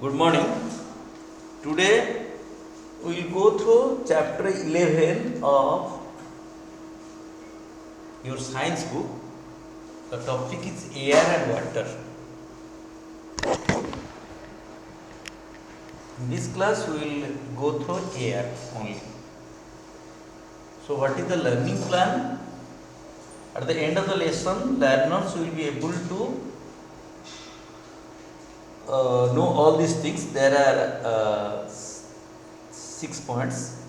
Good morning. Today we will go through chapter 11 of your science book. The topic is air and water. In this class we will go through air only. So what is the learning plan? At the end of the lesson, learners will be able to know all these things. There are 6 points.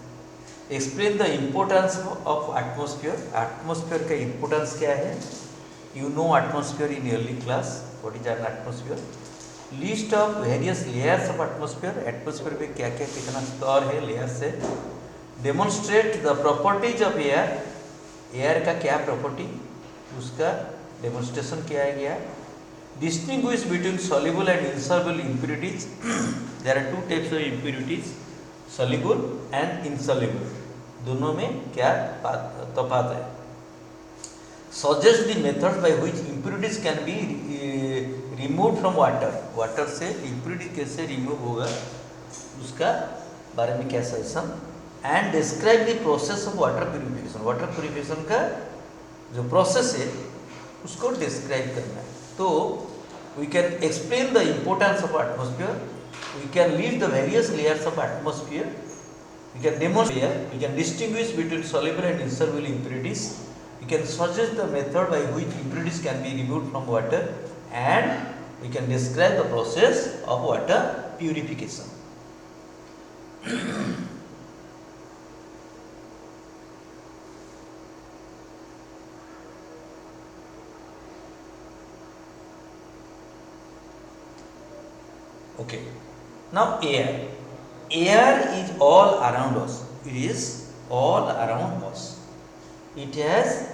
Explain the importance of atmosphere. Atmosphere का importance क्या है? You know atmosphere in early class. What is an atmosphere? List of various layers of atmosphere. Atmosphere पे क्या क्या कितना स्तर है layers से. Demonstrate the properties of air. Air का क्या property? उसका demonstration किया गया. Distinguish between soluble and insoluble impurities. There are two types of impurities, soluble and insoluble. दोनों में क्या तफात है. Suggest the methods by which impurities can be removed from water. Water से impurity कैसे remove होगा उसका बारे में क्या suggestion. And describe the process of water purification. Water purification का जो process है उसको describe करना है. तो we can explain the importance of atmosphere, we can list the various layers of atmosphere, we can demonstrate, we can distinguish between soluble and insoluble impurities, we can suggest the method by which impurities can be removed from water, and we can describe the process of water purification. Okay, now air. Air is all around us. It is all around us. It has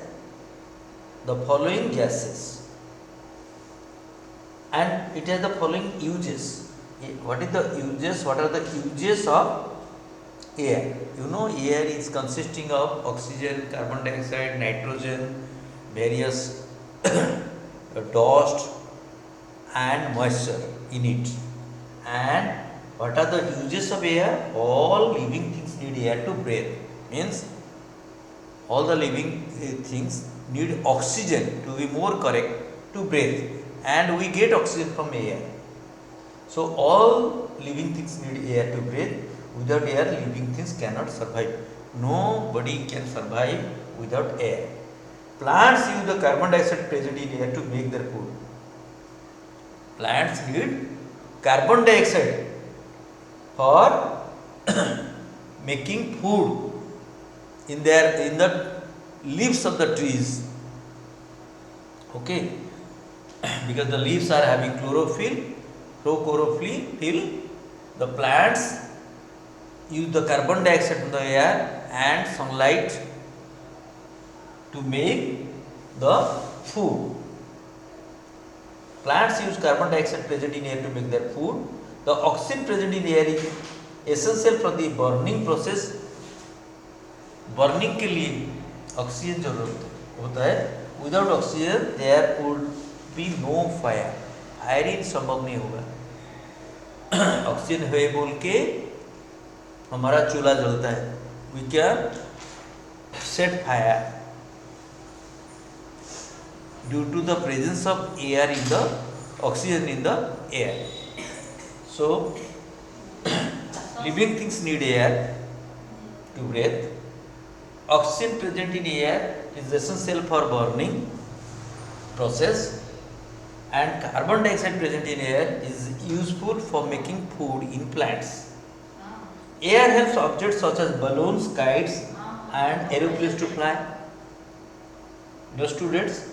the following gases and it has the following uses. What is the uses? What are the uses of air? You know, air is consisting of oxygen, carbon dioxide, nitrogen, various dust and moisture in it. And what are the uses of air? All living things need air to breathe. Means all the living things need oxygen, to be more correct, to breathe, and we get oxygen from air. So all living things need air to breathe. Without air, living things cannot survive. Nobody can survive without air. Plants use the carbon dioxide present in air to make their food. Plants need carbon dioxide for making food in the leaves of the trees. Okay, because the leaves are having chlorophyll, the plants use the carbon dioxide from the air and sunlight to make the food. Plants use carbon dioxide present in air to make their food. The oxygen present in air is essential for the burning process. Burning के लिए oxygen जरूरत होता है. Without oxygen there would be no fire. Firing संभव नहीं होगा. Oxygen है बोल के हमारा चूल्हा जलता है. We can set fire due to the presence of air in the oxygen in the air. So living things need air to breathe. Oxygen present in air is essential for burning process, and carbon dioxide present in air is useful for making food in plants. Air helps objects such as balloons, kites and aeroplanes to fly. The students,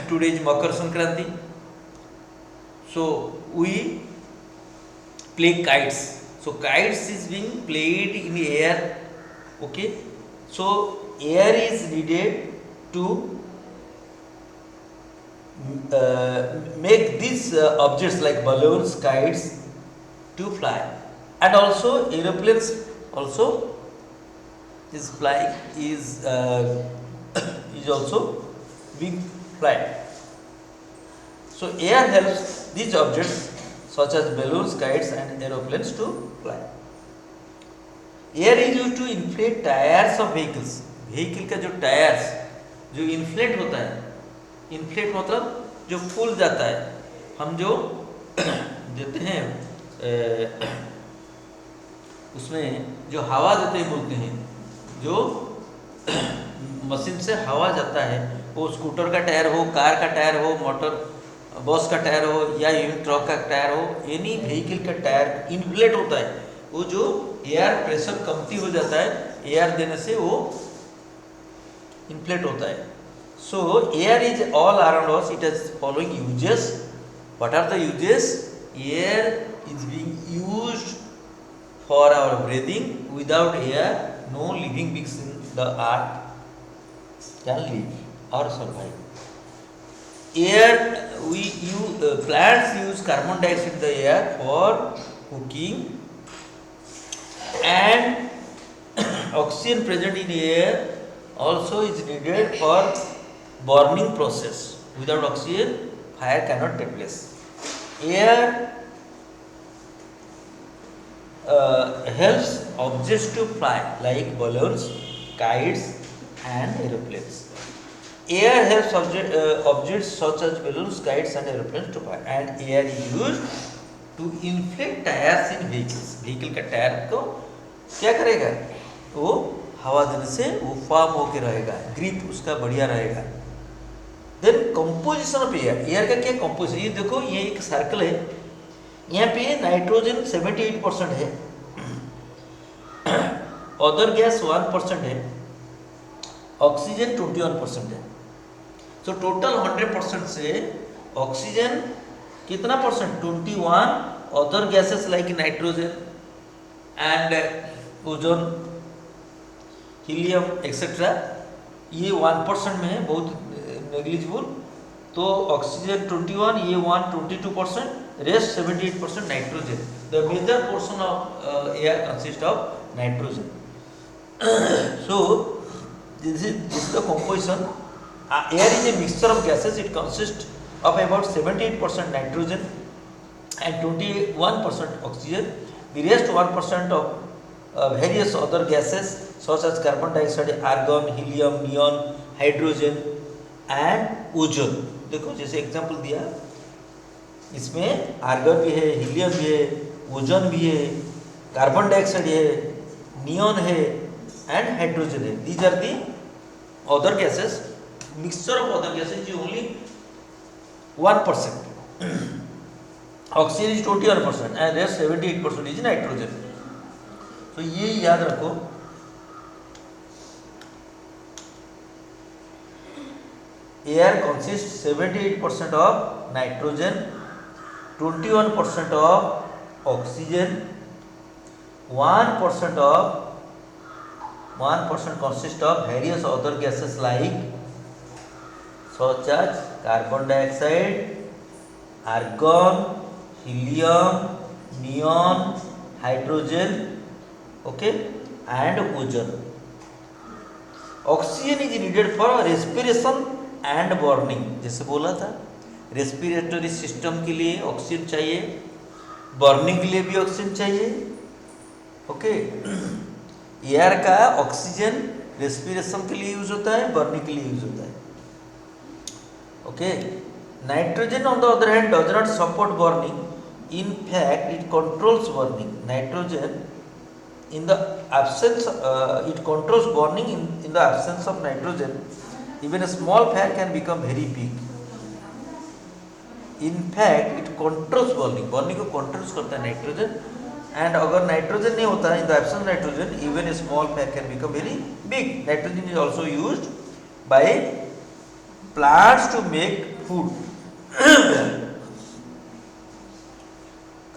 today is Makar Sankranti, so we play kites. So kites is being played in the air. Okay, so air is needed to make these objects like balloons, kites to fly, and also aeroplanes also is flying is also being fly. So air helps these objects such as balloons, kites and aeroplanes to fly. Air is used to inflate tires of vehicles. Vehicle का जो tyres जो inflate होता है, inflate मतलब जो फूल जाता है, हम जो देते हैं उसमें जो हवा देते हैं बोलते हैं, जो मशीन से हवा जाता है, वो स्कूटर का टायर हो, कार का टायर हो, मोटर बस का टायर हो या ट्रक का टायर हो, एनी व्हीकल का टायर इन्फ्लेट होता है। वो जो एयर प्रेशर कमती हो जाता है, एयर देने से वो इन्फ्लेट होता है। So air is all around us, it has following uses. What are the uses? Air is being used for our breathing. Without air no living beings in the earth can live और survive. Air, plants use carbon dioxide in the air for cooking, and oxygen present in air also is needed for burning process. Without oxygen, fire cannot take place. Air helps objects to fly like balloons, kites and aeroplanes. Air helps objects such as balloons, kites and aeroplanes to fly, and air is used to inflate tires in vehicles. Vehicle का tyre को क्या करेगा? वो हवा देने से वो form होके रहेगा, ग्रिप उसका बढ़िया रहेगा। Then composition of air. Air का क्या कंपोजिशन? ये देखो, ये एक सर्कल है, यहाँ पे नाइट्रोजन 78% है, अदर गैस 1% है, ऑक्सीजन 21% है। तो टोटल 100% से ऑक्सीजन कितना percent? 21, other gases like nitrogen and ozone, helium etcetera, ये 1% में है, बहुत नेग्लिजिबल। तो ऑक्सीजन 21, ये 22%, rest 78% nitrogen. The major portion of air consist of nitrogen. So this is the composition. Air is a mixture of gases. It consists of about 78% nitrogen and 21% oxygen. The rest 1% of various other gases such as carbon dioxide, argon, helium, neon, hydrogen and ozone. देखो जैसे example दिया, इसमें argon भी है, helium भी है, ozone भी है, कार्बन डाइऑक्साइड है, नियॉन है एंड हाइड्रोजन है। These are the other gases, mixture of other gases is only 1%. Oxygen is 21% and rest 78% is nitrogen. So ये याद रखो, air consists 78% of nitrogen, 21% of oxygen, 1% consists of various other gases like such as carbon dioxide, argon, helium, neon, hydrogen, okay, and ozone. Oxygen is needed for respiration and burning. जैसे बोला था, respiratory system के लिए oxygen चाहिए, burning के लिए भी oxygen चाहिए, ओके। एयर का ऑक्सीजन रेस्पिरेशन के लिए यूज होता है, बर्निंग के लिए यूज होता है, okay. Nitrogen on the other hand does not support burning, in fact it controls burning. Nitrogen in the absence it controls burning. In the absence of nitrogen, even a small fire can become very big. In fact it controls burning, burning को controls करता है nitrogen, and अगर nitrogen नहीं होता, in the absence of nitrogen even a small fire can become very big. Nitrogen is also used by plants to make food.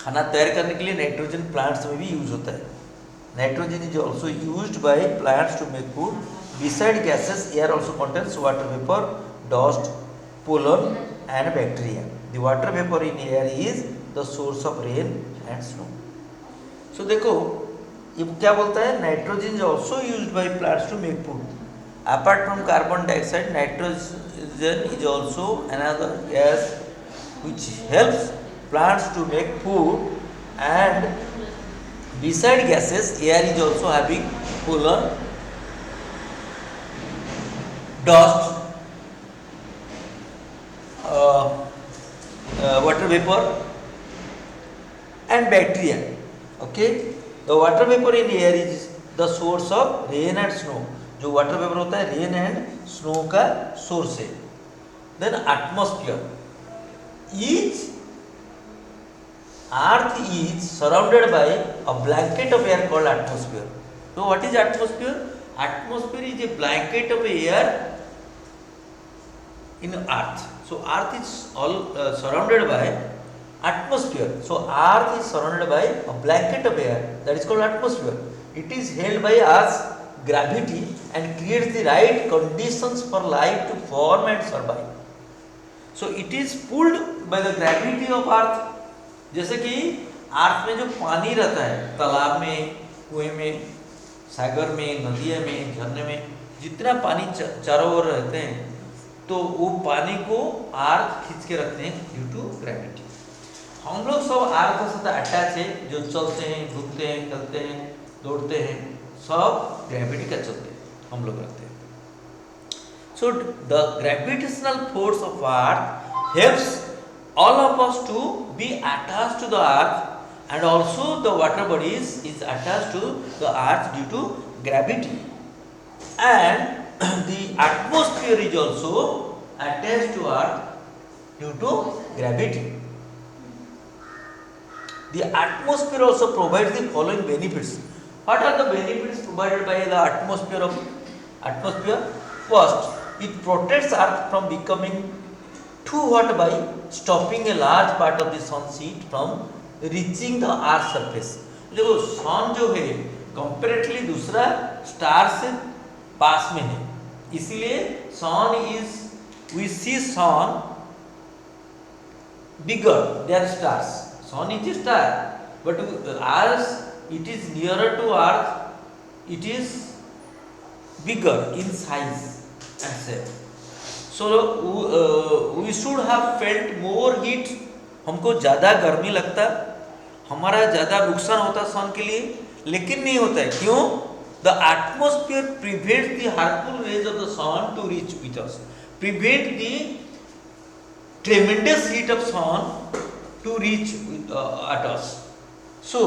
खाना तैयार करने के लिए नाइट्रोजन प्लांट्स में भी यूज होता है। Nitrogen is also used by plants to make food. Beside gases, air also contains water vapor, dust, pollen and bacteria. The water vapor in air is the source of rain and snow. So देखो ये क्या बोलता है, nitrogen is also used by plants to make food. Apart from carbon dioxide, nitrogen is also another gas which helps plants to make food, and beside gases, air is also having polar dust, water vapor and bacteria. Okay, the water vapor in air is the source of rain and snow. जो water vapour होता है rain and snow का source है. Then atmosphere is earth is surrounded by a blanket of air called atmosphere. So what is atmosphere? Atmosphere is a blanket of air in earth. So earth is all surrounded by atmosphere. So earth is surrounded by a blanket of air, that is called atmosphere. It is held by Earth's gravity and creates the right conditions for life to form and survive. So it is pulled by the gravity of earth. जैसे कि अर्थ में जो पानी रहता है तालाब में, कुएं में, सागर में, नदियों में, झरने में, जितना पानी चारों ओर रहते हैं तो वो पानी को अर्थ खींच के रखते हैं ड्यू टू ग्रेविटी. हम लोग सब अर्थ के साथ अटैच है, जो चलते हैं, घूमते हैं, चलते हैं, दौड़ते हैं, सब ग्रेविटी का चलते हैं, हम लोग रखते हैं. So the gravitational force of earth helps all of us to be attached to the earth, and also the water bodies is attached to the earth due to gravity, and the atmosphere is also attached to earth due to gravity. The atmosphere also provides the following benefits. What are the benefits provided by the atmosphere? First, it protects earth from becoming too hot by stopping a large part of the sun's heat from reaching the earth's surface. देखो सन जो है comparatively दूसरा star से पास में है, इसीलिए sun is we see sun bigger there stars. Sun is a star but earth it is nearer to earth, it is bigger in size and shape. So we should have felt more heat. हमको ज़्यादा गर्मी लगता, हमारा ज़्यादा नुकसान होता सन के लिए, लेकिन नहीं होता है. क्यों? The atmosphere prevents the harmful rays of the sun to reach with us, prevent the tremendous heat of sun to reach at us. So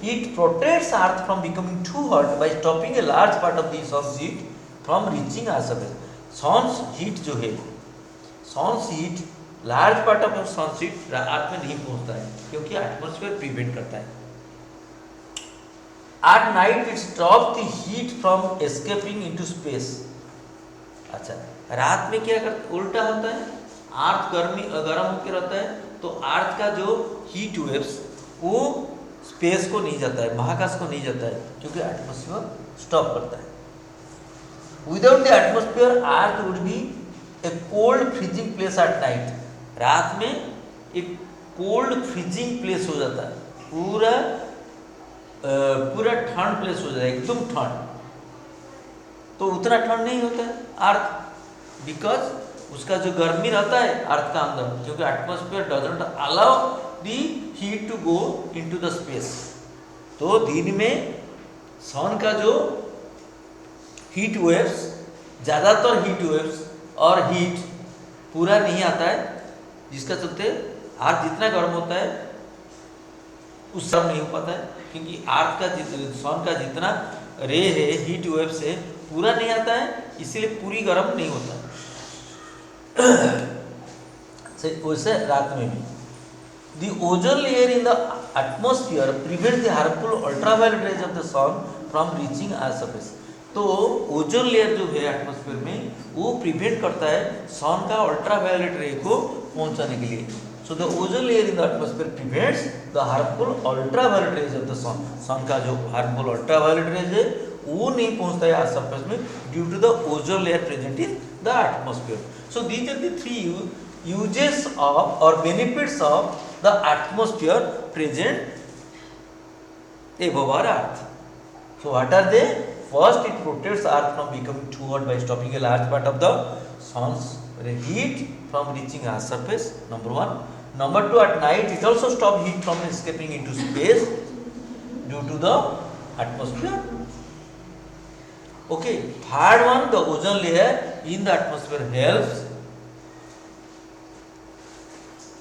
it protects earth from becoming too hot by stopping a large part of the sun's heat from reaching our surface. Sun's heat जो है, sun's heat large part of sun's heat earth में नहीं पहुंचता है क्योंकि atmosphere prevent करता है. At night it stop the heat from escaping into space. अच्छा, रात में क्या करता, उल्टा होता है, अर्थ गर्म होकर रहता है तो अर्थ का जो हीट वेव्स वो स्पेस को नहीं जाता है, महाकाश को नहीं जाता है, क्योंकि एटमॉस्फेयर स्टॉप करता है. Without the atmosphere, earth would be a cold freezing place at night. रात में एक cold freezing place हो जाता है, पूरा ठंड प्लेस हो जाता है, एकदम ठंड. तो उतना ठंड नहीं होता है अर्थ, बिकॉज उसका जो गर्मी रहता है अर्थ का अंदर, क्योंकि atmosphere doesn't allow the heat to go into the space. तो दिन में सन का जो हीट वेव्स, ज़्यादातर हीट वेव्स और हीट पूरा नहीं आता है, जिसका चलते अर्थ जितना गर्म होता है उस सब नहीं हो पाता है, क्योंकि अर्थ का सन का जितना रे है, हीट वेव्स है, पूरा नहीं आता है, इसीलिए पूरी गर्म नहीं होता है. वैसे रात में भी the ozone layer in the atmosphere prevents the harmful ultraviolet rays of the sun from reaching our surface. तो ओजोन लेयर जो है एटमॉस्फेयर में वो प्रिवेंट करता है सन का अल्ट्रावायलेट रे को पहुंचाने के लिए. So the ozone layer in the atmosphere prevents the harmful ultraviolet rays of the sun. Sun का जो हार्मफुल अल्ट्रावायलेट रेज है वो नहीं पहुंचता है अर्थ सरफेस में due to the ozone layer present in the atmosphere. So these are the three uses of और benefits of the atmosphere present above our earth. So what are they? First, it protects earth from becoming too hot by stopping a large part of the sun's heat from reaching our surface, number one. Number two, at night it also stops heat from escaping into space due to the atmosphere. Okay, third one, the ozone layer in the atmosphere helps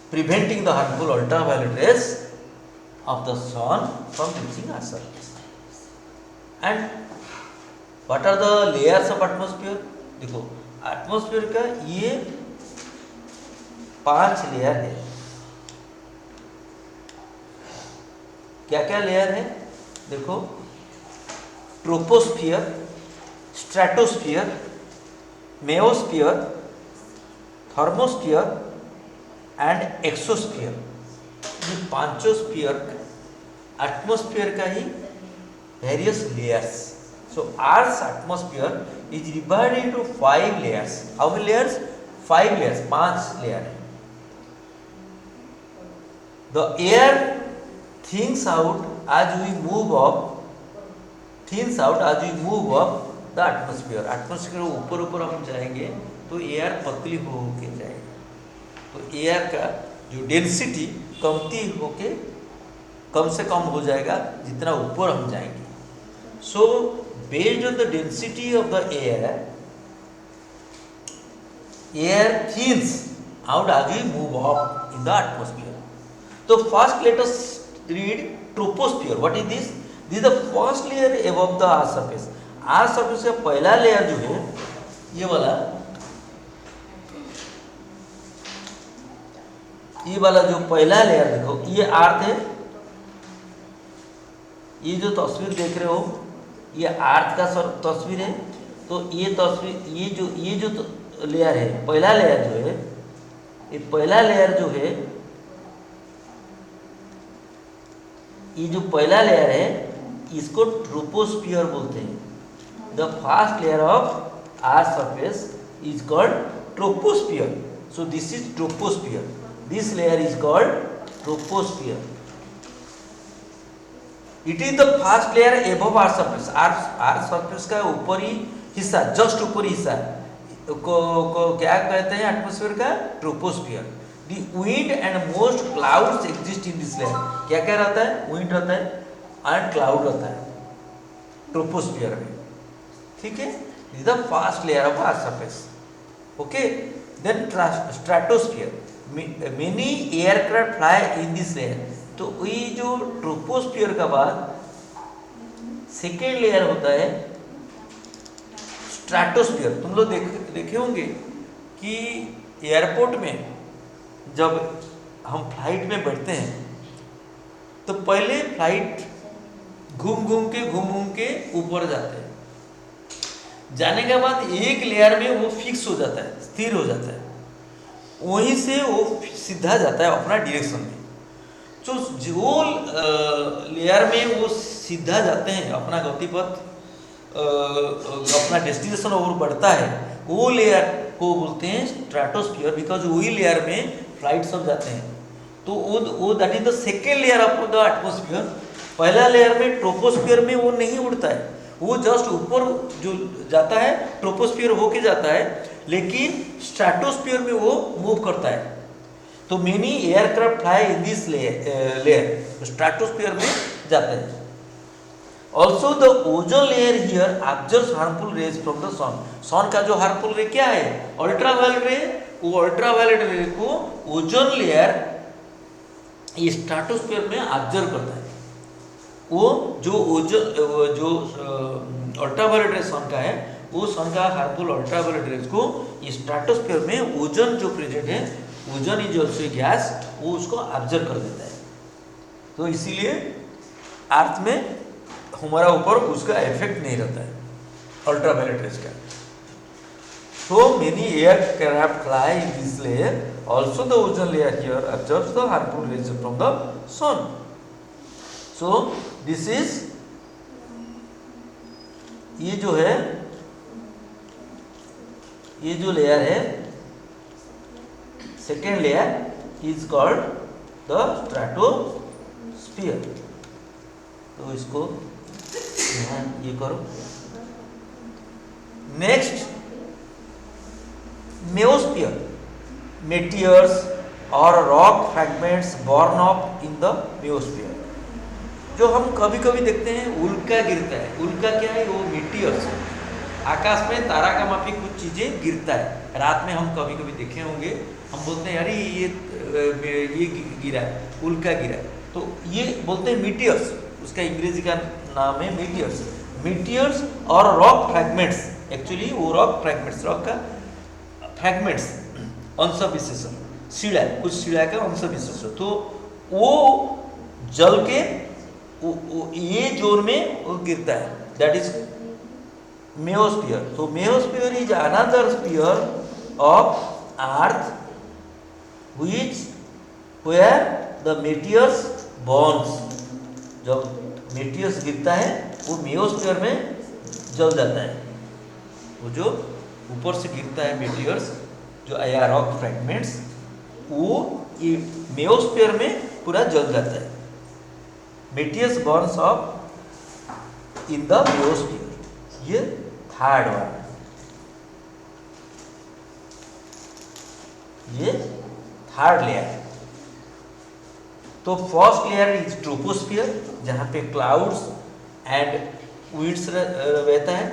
preventing the harmful ultraviolet rays of the sun from reaching our surface. And what are the layers of atmosphere? देखो atmosphere का ये 5 layer है. क्या क्या layer है देखो, troposphere, stratosphere, mesosphere, thermosphere and exosphere. ये पांचों स्फीयर एटमॉस्फेयर का ही various layers. So Earth's atmosphere is divided into 5 layers. How many layers? 5 layers. 5 layer है. The air thins out as we move up. Thins out as we move up the atmosphere. Atmosphere ऊपर ऊपर हम जाएंगे तो air पतली होके जाएगी. तो एयर का जो डेंसिटी कमती होके कम से कम हो जाएगा जितना ऊपर हम जाएंगे. So based on the density of the air thins out as we move up in the atmosphere. So first let us read troposphere. What is this? This is the first layer above the earth surface. earth surface का पहला layer जो है ये वाला जो पहला layer देखो, ये अर्थ है. ये जो तस्वीर देख रहे हो ये अर्थ का तस्वीर है. तो ये तस्वीर ये जो लेयर है, पहला लेयर जो है, ये पहला लेयर जो है, ये जो पहला लेयर है इसको ट्रोपोस्फियर बोलते हैं. The first layer of earth surface is called troposphere. So this is troposphere. This layer is called troposphere. It is the first layer above earth surface. Earth surface का ऊपरी हिस्सा, जस्ट ऊपरी हिस्सा को क्या कहते हैं एटमॉस्फेयर का? Troposphere. The wind and most clouds exist in this layer. क्या क्या रहता है? विंड रहता है एंड क्लाउड रहता है ट्रोपोस्फियर में. ठीक है, this the first layer of earth surface. Okay, then stratosphere. Many aircraft fly in this layer. तो ये जो ट्रोपोस्फियर का बाद सेकेंड लेयर होता है स्ट्रेटोस्फियर. तुम लोग देखे होंगे कि एयरपोर्ट में जब हम फ्लाइट में बैठते हैं तो पहले फ्लाइट घूम घूम के ऊपर जाते हैं. जाने के बाद एक लेयर में वो फिक्स हो जाता है, स्थिर हो जाता है. वहीं से वो सीधा जाता है अपना डायरेक्शन में. तो जो लेयर में वो सीधा जाते हैं, अपना गतिपथ अपना डेस्टिनेशन और बढ़ता है, वो लेयर को बोलते हैं स्ट्रेटोस्फियर. बिकॉज वही लेयर में फ्लाइट सब जाते हैं. तो वो that is the second layer of the atmosphere. पहला लेयर में ट्रोपोस्फियर में वो नहीं उड़ता है, वो जस्ट ऊपर जो जाता है ट्रोपोस्फियर होके जाता है, लेकिन स्ट्रेटोस्फियर में वो मूव करता है. तो many aircraft fly in this layer, stratosphere में जाते हैं. Also the ozone layer here absorbs harmful rays from the sun. Sun का जो हार्मफुल रे क्या है? अल्ट्रावायलेट रे. वो अल्ट्रावायलेट रे को ओजोन लेयर ये स्ट्रेटोस्फियर में ऑब्जर्व करता है. वो जो अल्ट्रावायलेट रे सन का है, वो सन का हार्मफुल अल्ट्रावायलेट रेज को स्ट्रेटोस्फियर में ओजोन जो प्रेजेंट है, ओजोन इज ऑल्सो गैस, वो उसको ऑब्जर्व कर देता है. तो इसीलिए अर्थ में हमारा ऊपर उसका इफेक्ट नहीं रहता है अल्ट्रावायलेट रेज का. So many aircraft fly in this layer. Also the ozone layer here absorbs the harmful rays from the sun. So this is, ये जो है, ये जो लेयर है second layer is called the stratosphere. तो इसको यहाँ ये करो. Next mesosphere. मेटियर्स, और rock fragments burn up in the mesosphere. जो हम कभी कभी देखते हैं उल्का गिरता है, उल्का क्या है, वो मीटियर्स, आकाश में तारा का माफी कुछ चीज़ें गिरता है। रात में हम कभी कभी देखे होंगे, हम बोलते हैं अरे ये गिरा है, उल्का गिरा है, तो ये बोलते हैं मीटियर्स, उसका अंग्रेजी का नाम है मीटियर्स। मीटियर्स और रॉक फ्रैगमेंट्स, एक्चुअली वो रॉक फ्रैगमेंट्स, रॉक का फ्रैगमेंट्स, अंश विशेष, शिला, कुछ शिला का अंश विशेष, तो वो जल के ये जोन में वो गिरता है, दैट इज मेओस्फीयर। तो mesosphere is another sphere of earth which where the meteors burns. जब मेटियर्स गिरता है वो मेओस्फीयर में जल जाता है, वो जो ऊपर से गिरता है मेटियर्स, जो आया रॉक फ्रैगमेंट्स, वो ये मेओस्फीयर में पूरा जल जाता है। मेटियर्स बॉर्न्स ऑफ इन द मेओस्फीयर, ये थर्ड वन, ये थर्ड लेयर है। तो फर्स्ट लेयर इज ट्रोपोस्फियर, जहाँ पे क्लाउड्स एंड विंड्स रहता है।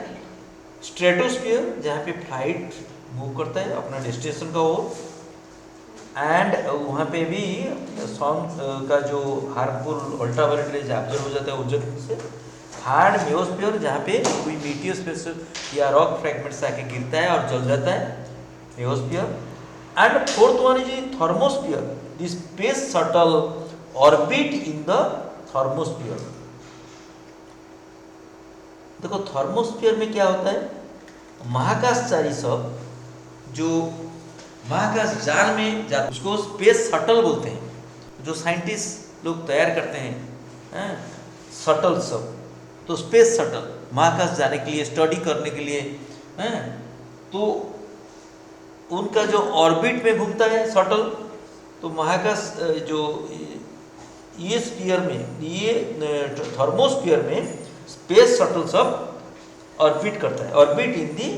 स्ट्रेटोस्फियर, जहाँ पे फ्लाइट मूव करता है अपना डेस्टिनेशन का ओर, एंड वहाँ पे भी सन का जो हार्मफुल अल्ट्रावायलेट रेज ऑब्जर्व हो जाता है उज्जवल से। थर्ड मेओस्फीयर, जहाँ पे कोई मीटियोस्फीयर या रॉक फ्रैगमेंट्स आके गिरता है और जल जाता है, mesosphere. And fourth one is thermosphere, the space shuttle orbit in the thermosphere. देखो थर्मोस्फीयर में क्या होता है, महाकाशचारी सब जो महाकाश जाल में जाते, उसको स्पेस शटल बोलते हैं, जो साइंटिस्ट लोग तैयार करते हैं शटल सब, तो स्पेस शटल महाकाश जाने के लिए, स्टडी करने के लिए तो उनका जो ऑर्बिट में घूमता है शटल, तो महाकाश जो ये स्फीयर में, ये थर्मोस्फीयर में स्पेस शटल सब ऑर्बिट करता है, orbit in the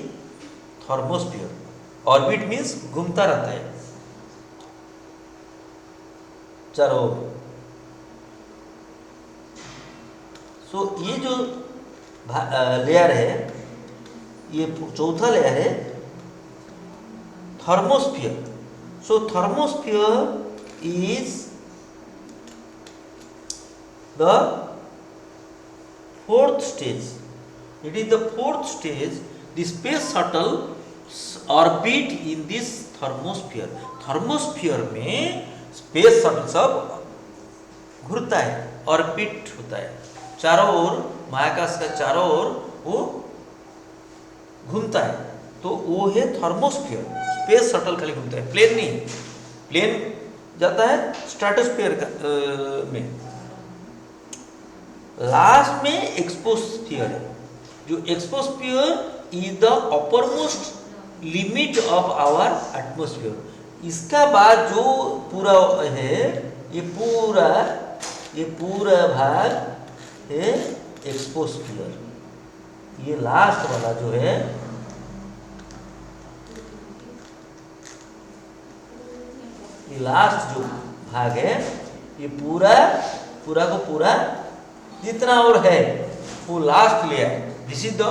thermosphere. Orbit means घूमता रहता है चारों ओर। सो ये जो लेयर है, ये चौथा लेयर है thermosphere. So thermosphere is the fourth stage, it is the fourth stage, the space shuttle orbit in this thermosphere. Thermosphere में स्पेस शटल सब घूरता है, ऑर्बिट होता है चारों ओर, महाकाश का चारों ओर वो घूमता है, तो वो है थर्मोस्फीयर। स्पेस शटल खाली घूमता है, प्लेन नहीं, प्लेन जाता है स्ट्रेटोस्फीयर में। लास्ट में एक्सपोस्फीयर है, जो exosphere is the upper limit of our atmosphere. इसका बाद जो पूरा है, ये पूरा भाग है एक्सपोस्फीयर। ये लास्ट वाला जो है, ये लास्ट जो भाग है, ये पूरा को पूरा जितना और है वो last layer, this is the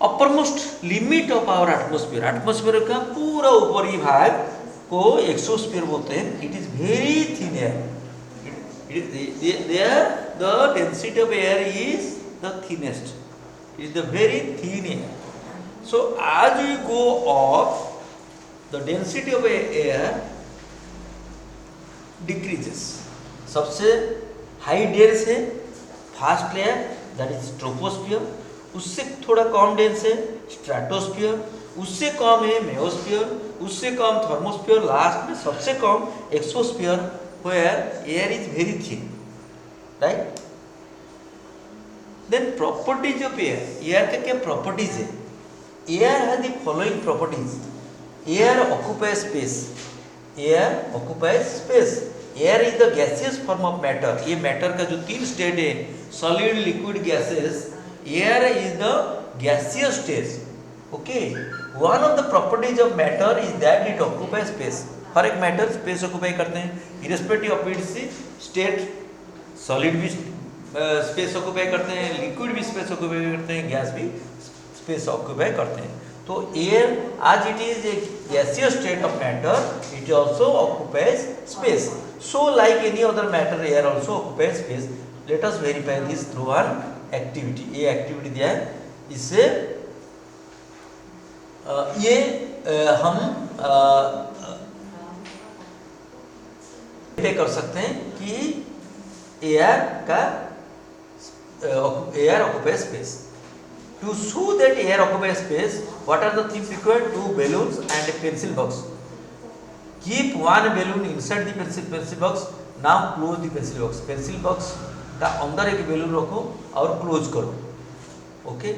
upper most limit of our atmosphere. Atmosphere का पूरा ऊपरी भाग को एक्सोस्फीयर बोलते हैं। It is very thin air, there the density of air is the thinnest, it is the very thin air. So as we go up, the density of air decreases. सबसे high dense है first layer, that is troposphere. उससे थोड़ा कम dense है stratosphere, उससे कम है मेओस्फियर, उससे कम thermosphere, last में सबसे कम exosphere, where air is very thin, right. Then properties of air, air का क्या प्रॉपर्टीज है? Air has the following properties. Air occupies space, air occupies space. Air is the gaseous form of matter. ये matter का जो तीन state है, solid, liquid, gases, air is the gaseous stage. Okay, one of the properties of matter is that it occupies space. हर एक matter space occupy करते हैं, irrespective of its state. Solid भी space occupy करते हैं, liquid भी space occupy करते हैं, gas भी स्पेस ऑक्यूपाई करते हैं। तो एयर आज it is a gaseous state of matter, it also occupies space. So like any other matter air also occupies space. Let us verify this through one activity. ये activity दिया है, इससे हम verify कर सकते हैं कि air occupies space. To show that air occupies space, what are the things required? 2 balloons and a pencil box. Keep one balloon inside the pencil box. Now close the pencil box. Pencil box का अंदर एक balloon रखो और close करो. Okay.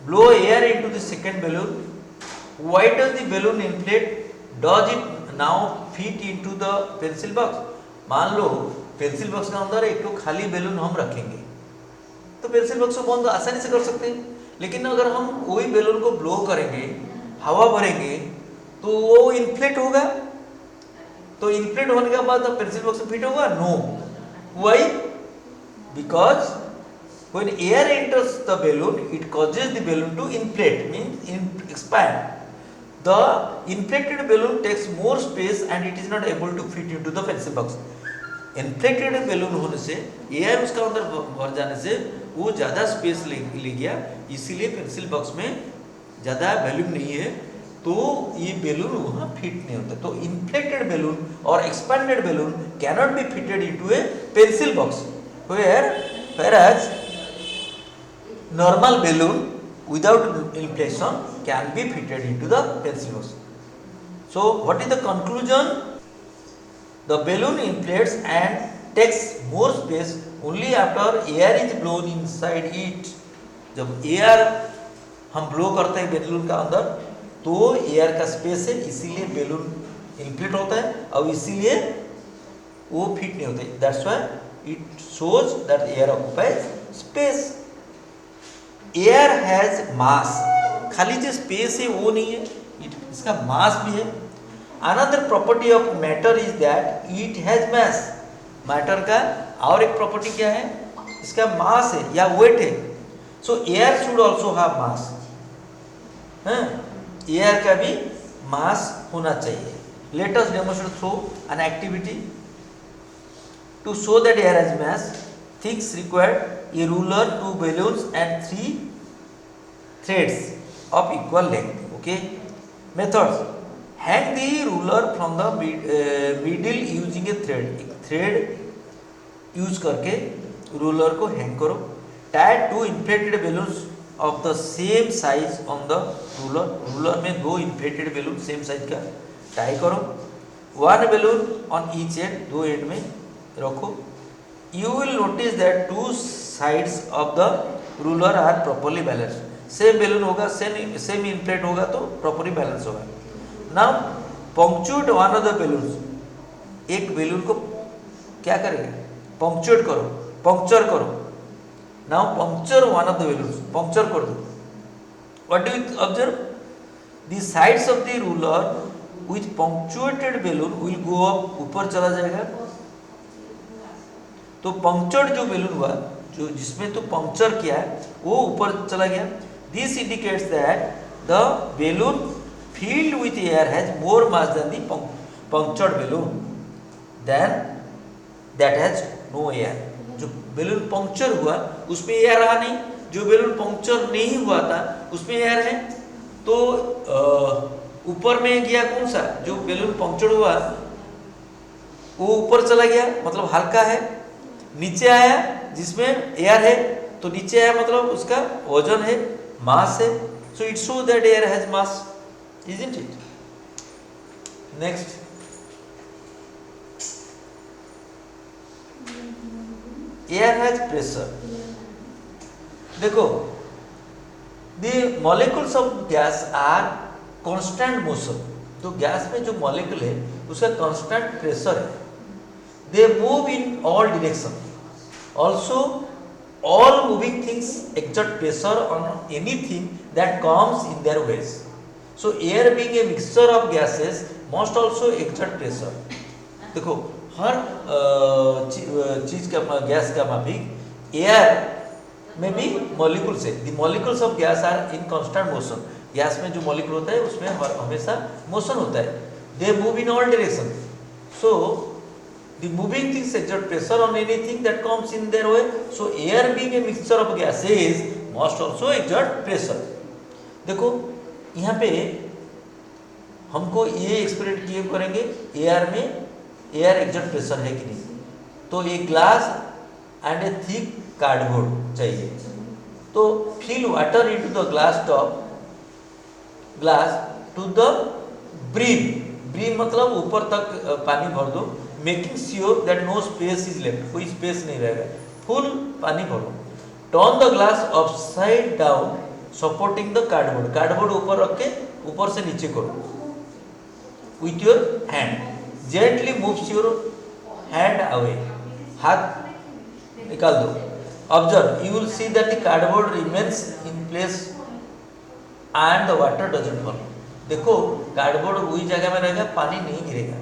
Blow air into the second balloon. Why does the balloon inflate? Does it now fit into the pencil box? मान लो pencil box के अंदर एक तो खाली बैलून हम रखेंगे, तो पेंसिल बॉक्स को बंद आसानी से कर सकते हैं। लेकिन अगर हम वही बैलून को ब्लो करेंगे, हवा भरेंगे, तो वो इन्फ्लेट होगा। तो इन्फ्लेट होने के बाद पेंसिल बॉक्स में फिट होगा? No. Why? Because when air enters the balloon it causes the balloon to inflate, means expand. The inflated balloon takes more space and it is not able to fit into the pencil box. Inflated balloon होने से air उसका अंदर भर जाने से वो ज़्यादा space ले गया, इसीलिए पेंसिल बॉक्स में ज़्यादा वॉल्यूम नहीं है, तो ये बैलून वहाँ फिट नहीं होता। तो इन्फ्लेटेड बैलून और expanded balloon cannot be fitted into A pencil box, whereas normal balloon without inflation can be fitted into the pencil box. So what is the conclusion? The balloon inflates and takes more space only after air is blown inside it. जब air हम blow करते हैं balloon का अंदर, तो air का space है, इसीलिए बैलून इन्फ्लेट होता है और इसीलिए वो फिट नहीं होते। That's why it shows that air occupies space. Air has मास, खाली जो स्पेस है वो नहीं है, इसका मास भी है। Another property of matter is that it has mass. Matter का और एक प्रॉपर्टी क्या है? इसका मास है या वेट है। So air should also have mass. Air का भी मास होना चाहिए। Let us demonstrate through an activity to show that air has mass. Things required: a ruler, 2 balloons and 3 threads of equal length. Okay. Methods: hang the ruler from the middle using a thread. एक thread use करके ruler को hang करो. Tie 2 inflated balloons of the same size on the ruler. ruler में 2 inflated balloon same size का tie करो. 1 balloon on each end, 2 end में रखो. You will notice that 2 sides of the ruler are properly balanced. Same balloon होगा, same inflate होगा तो properly balance होगा। Now punctuate one of the balloons. एक balloon को क्या करेगा? पंक्चुएट करो, पंक्चर करो। Now puncture one of the balloons, puncture कर दो। What do you observe? The sides of the ruler with punctuated balloon will go up, ऊपर चला जाएगा। तो पंक्चर्ड जो बैलून हुआ, जो जिसमें तो पंक्चर किया है, वो ऊपर चला गया। This indicates that the balloon filled with air has more mass than the punctured balloon than that has no air. जो बैलून पंक्चर हुआ उसमें एयर रहा नहीं, जो बैलून पंक्चर नहीं हुआ था उसमें एयर है। तो ऊपर में गया कौन सा? जो बैलून पंक्चर हुआ वो ऊपर चला गया, मतलब हल्का है। नीचे आया जिसमें एयर है, तो नीचे आया मतलब उसका वजन है, मास है। So it show that air has mass, isn't it? Next, air has pressure. देखो, the molecules of gas are constant motion. तो गैस में जो मॉलिक्यूल है उसका कांस्टेंट प्रेशर है। They move in all direction. Also, all moving things exert pressure on anything that comes in their ways. So air being a mixture of gases must also exert pressure. देखो हर चीज का gas का माफिक air में भी molecules है। The molecules of gas are in constant motion. Gas में जो molecule होता है उसमें हमेशा मोशन होता है। They move in all direction. So the moving things exert pressure on anything that comes in their way. So air being a mixture of gases must also exert pressure. देखो यहाँ पे हमको ये एक्सपेरिमेंट किए करेंगे air में air exert pressure है कि नहीं। तो एक glass and a thick cardboard चाहिए। तो fill water into the glass to the brim. Brim मतलब ऊपर तक पानी भर दो, making sure that no space is left, कोई स्पेस नहीं रहेगा, फुल पानी भरो। Turn the glass upside down supporting the cardboard. Cardboard ऊपर रख के ऊपर से नीचे करो with your hand. Gently moves your hand away, हाथ निकाल दो। Observe, you will see that the cardboard remains in place and the water doesn't fall. देखो कार्डबोर्ड वही जगह में रहेगा, पानी नहीं गिरेगा।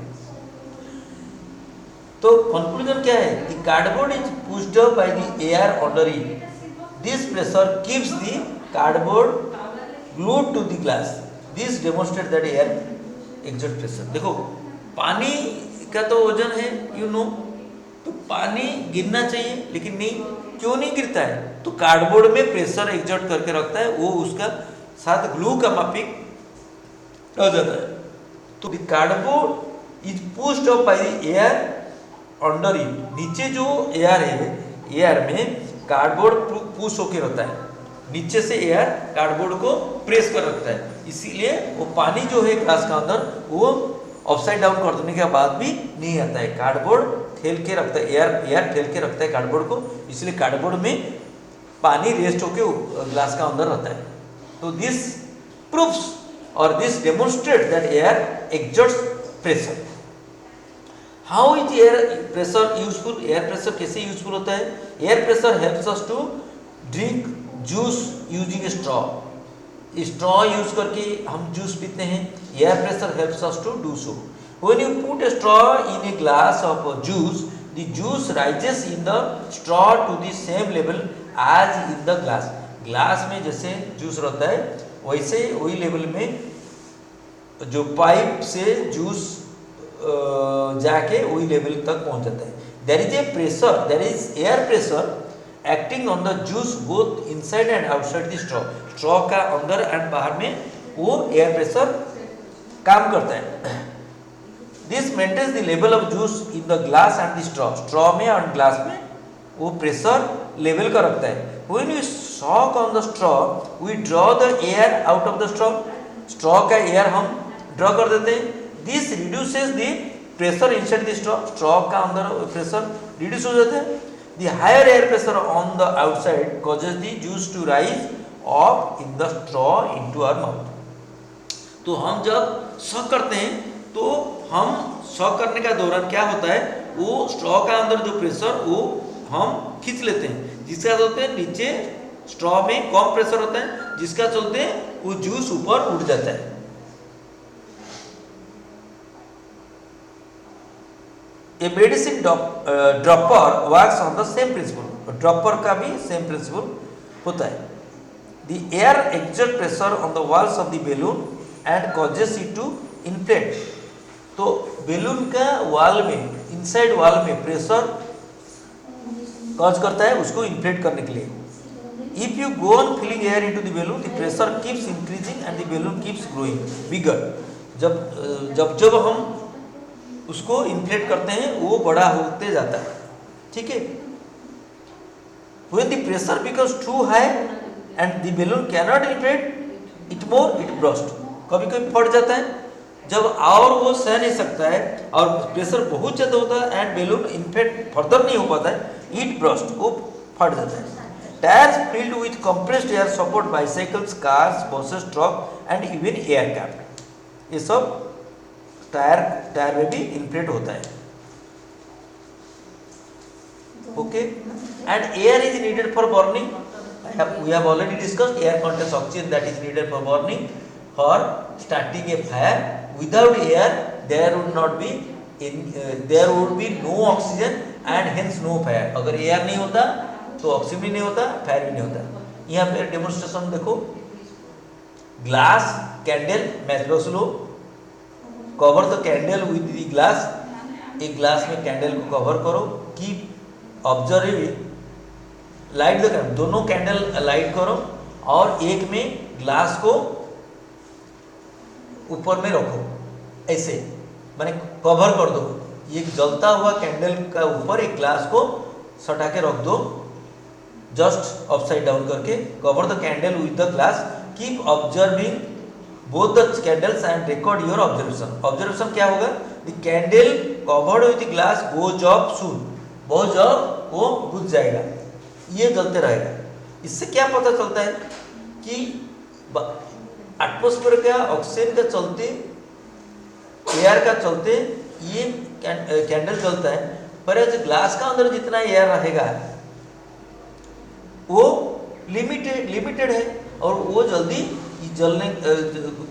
तो कंक्लूजन क्या है? The cardboard is pushed up by the air under it. This pressure keeps the cardboard glued to the glass. This demonstrate that air exert pressure. देखो पानी का तो वजन है यू नो, तो पानी गिरना चाहिए लेकिन नहीं, क्यों नहीं गिरता है? तो कार्डबोर्ड में प्रेशर एक्सर्ट करके रखता है, वो उसका साथ ग्लू का मापिक रह जाता है। तो the cardboard is pushed up by the air under it. नीचे जो एयर है, एयर में कार्डबोर्ड पुश होके रहता है, नीचे से एयर कार्डबोर्ड को प्रेस कर रखता है, इसीलिए वो पानी जो है ग्लास का अंदर वो अपसाइड डाउन कर देने के बाद भी नहीं आता है। कार्डबोर्ड ठेल के रखता है, एयर ठेल के रखता है कार्डबोर्ड को, इसलिए कार्डबोर्ड में पानी रेस्ट होके ग्लास का अंदर रहता है। तो दिस प्रूफ्स और this demonstrate that air exerts pressure. How is air pressure useful? Air pressure कैसे यूजफुल होता है? Air pressure helps us to drink juice using straw. Straw use करके हम जूस पीते हैं। Air pressure helps us to do so. When you put a straw in a glass of juice, the juice rises in the straw to the same level as in the glass. Glass में जैसे juice रहता है वैसे वही level में जो pipe से juice जाके वही लेवल तक पहुंच जाता है। There is a pressure, there is air pressure acting on the juice both inside and outside the straw. Straw का अंदर एंड बाहर में वो एयर प्रेशर काम करता है। This maintains the level of juice in the glass and the straw. Straw में और ग्लास में वो प्रेशर लेवल का रखता है। When you suck on the straw we draw the air out of the straw. Straw का air हम draw कर देते हैं। This reduces the pressure inside the straw. Straw का अंदर प्रेशर रिड्यूस हो जाता है। The higher air pressure on the outside causes the juice to rise up in the straw into our mouth. तो हम जब सॉक करते हैं तो हम सॉक करने का दौरान क्या होता है, वो स्ट्रॉ का अंदर जो प्रेशर वो हम खींच लेते हैं, जिसका चलते नीचे स्ट्रॉ में कम प्रेशर होता है, जिसका चलते वो जूस ऊपर उड़ जाता है। A medicine dropper works on the same principle। Dropper का भी सेम प्रिंसिपल होता है। The air exerts pressure on the walls of the balloon and causes it to inflate। तो बेलून का वॉल में, इनसाइड वॉल में प्रेशर कॉज करता है उसको इन्फ्लेट करने के लिए। If you go on filling air into the balloon, the pressure keeps increasing and the balloon keeps growing bigger। जब हम उसको इन्फ्लेट करते हैं वो बड़ा होते जाता है, ठीक है। When the pressure becomes too high and the balloon cannot inflate it more, it bursts। कभी कभी फट जाता है जब और वो सह नहीं सकता है और प्रेशर बहुत ज़्यादा होता है एंड बैलून इन्फ्लेट फर्दर नहीं हो पाता है, इट बर्स्ट, वो फट जाता है। Tyres filled with compressed air support bicycles, cars, buses, truck and even aircraft. ये सब टायर में भी इन्फ्लेट होता है, okay. And air is needed for burning. We have already discussed air contains oxygen that is needed for burning, for starting a fire. Without air there would not be there would be no oxygen and hence no fire. अगर air नहीं होता तो oxygen भी नहीं होता, fire भी नहीं होता। यहाँ पे डेमोन्स्ट्रेशन देखो, glass candle Matchbox low, cover the candle with the glass, एक ग्लास में कैंडल को कवर करो, keep observing light the candle, दोनों कैंडल लाइट करो और एक में ग्लास को ऊपर में रखो, ऐसे माने कवर कर दो। एक जलता हुआ कैंडल का ऊपर एक ग्लास को सटा के रख दो, जस्ट अपसाइड डाउन करके, cover the candle with the glass, keep observing both the candles and record your observation. Observation क्या होगा, the candle covered with glass goes up सून, बहुत जल्द वो बुझ जाएगा, ये जलते रहेगा। इससे क्या पता चलता है कि एटमॉस्फेयर का ऑक्सीजन का चलते, एयर का चलते ये कैंडल जलता है, पर ग्लास का अंदर जितना एयर रहेगा वो लिमिटेड है और वो जल्दी जलने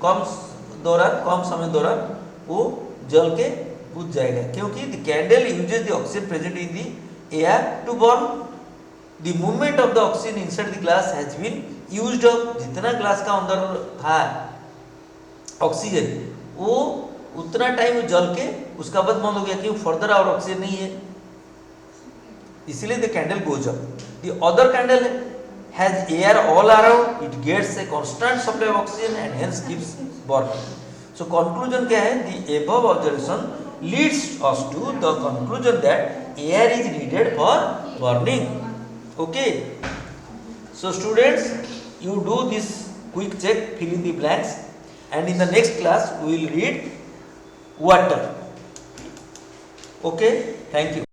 कम समय दौरान वो जल के बुझ जाएगा, क्योंकि the candle uses the oxygen present in the air to burn. The movement of the oxygen inside the glass has been used up. जितना ग्लास का अंदर था ऑक्सीजन वो उतना टाइम जल के उसका बाद बंद हो गया, क्यों, फर्दर और ऑक्सीजन नहीं है, इसलिए the candle goes up. The other candle has air all around, it gets a constant supply of oxygen and hence keeps burning. So conclusion क्या है, the above observation leads us to the conclusion that air is needed for burning. Okay, so students, you do this quick check, fill in the blanks, and in the next class we will read water. Okay, thank you.